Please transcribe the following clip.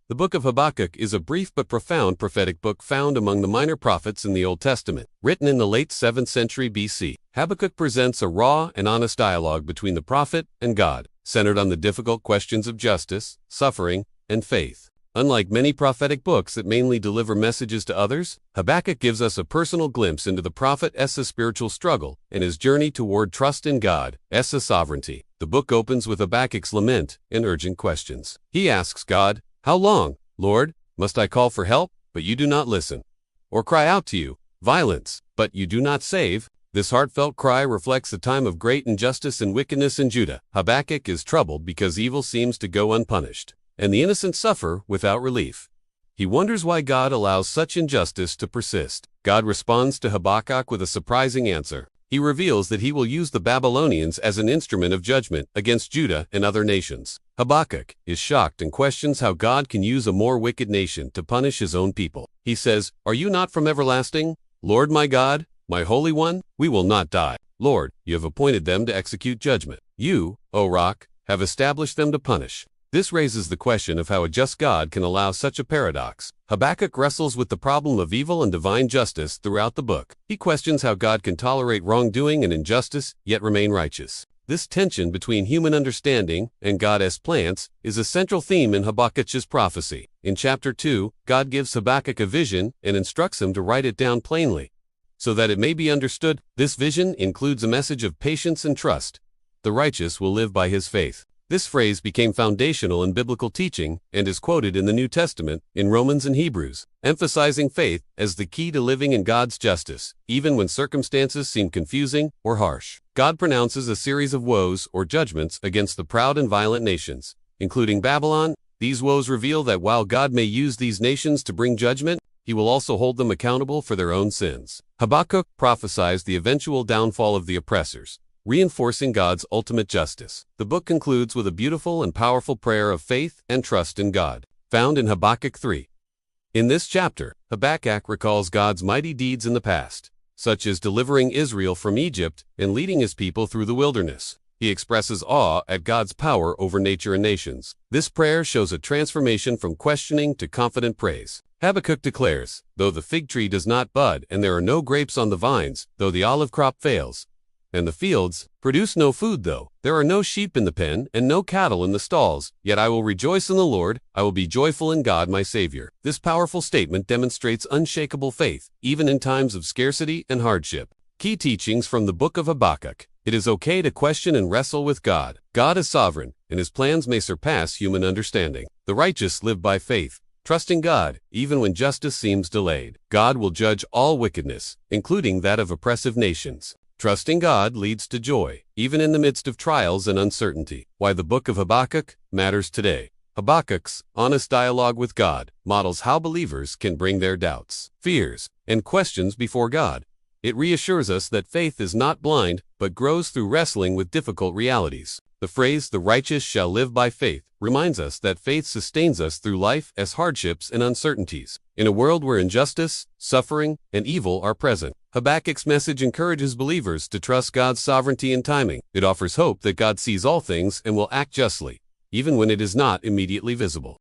The Book of Habakkuk is a brief but profound prophetic book found among the minor prophets in the Old Testament. Written in the late 7th century BC, Habakkuk presents a raw and honest dialogue between the prophet and God, centered on the difficult questions of justice, suffering, and faith. Unlike many prophetic books that mainly deliver messages to others, Habakkuk gives us a personal glimpse into the prophet's spiritual struggle and his journey toward trust in God's sovereignty. The book opens with Habakkuk's lament and urgent questions. He asks God, "How long, Lord, must I call for help, but you do not listen? Or cry out to you, violence, but you do not save?" This heartfelt cry reflects a time of great injustice and wickedness in Judah. Habakkuk is troubled because evil seems to go unpunished, and the innocent suffer without relief. He wonders why God allows such injustice to persist. God responds to Habakkuk with a surprising answer. He reveals that he will use the Babylonians as an instrument of judgment against Judah and other nations. Habakkuk is shocked and questions how God can use a more wicked nation to punish his own people. He says, "Are you not from everlasting, Lord my God, my Holy One? We will not die. Lord, you have appointed them to execute judgment. You, O Rock, have established them to punish." This raises the question of how a just God can allow such a paradox. Habakkuk wrestles with the problem of evil and divine justice throughout the book. He questions how God can tolerate wrongdoing and injustice, yet remain righteous. This tension between human understanding and God's plans is a central theme in Habakkuk's prophecy. In chapter 2, God gives Habakkuk a vision and instructs him to write it down plainly, so that it may be understood. This vision includes a message of patience and trust. The righteous will live by his faith. This phrase became foundational in biblical teaching and is quoted in the New Testament in Romans and Hebrews, emphasizing faith as the key to living in God's justice, even when circumstances seem confusing or harsh. God pronounces a series of woes or judgments against the proud and violent nations, including Babylon. These woes reveal that while God may use these nations to bring judgment, he will also hold them accountable for their own sins. Habakkuk prophesies the eventual downfall of the oppressors, reinforcing God's ultimate justice. The book concludes with a beautiful and powerful prayer of faith and trust in God, found in Habakkuk 3. In this chapter, Habakkuk recalls God's mighty deeds in the past, such as delivering Israel from Egypt and leading his people through the wilderness. He expresses awe at God's power over nature and nations. This prayer shows a transformation from questioning to confident praise. Habakkuk declares, "Though the fig tree does not bud and there are no grapes on the vines, though the olive crop fails, and the fields produce no food, though there are no sheep in the pen and no cattle in the stalls, yet I will rejoice in the Lord, I will be joyful in God my Savior." This powerful statement demonstrates unshakable faith, even in times of scarcity and hardship. Key teachings from the Book of Habakkuk. It is okay to question and wrestle with God. God is sovereign, and his plans may surpass human understanding. The righteous live by faith, trusting God, even when justice seems delayed. God will judge all wickedness, including that of oppressive nations. Trusting God leads to joy, even in the midst of trials and uncertainty. Why the Book of Habakkuk matters today. Habakkuk's honest dialogue with God models how believers can bring their doubts, fears, and questions before God. It reassures us that faith is not blind, but grows through wrestling with difficult realities. The phrase, "the righteous shall live by faith," reminds us that faith sustains us through life as hardships and uncertainties. In a world where injustice, suffering, and evil are present, Habakkuk's message encourages believers to trust God's sovereignty and timing. It offers hope that God sees all things and will act justly, even when it is not immediately visible.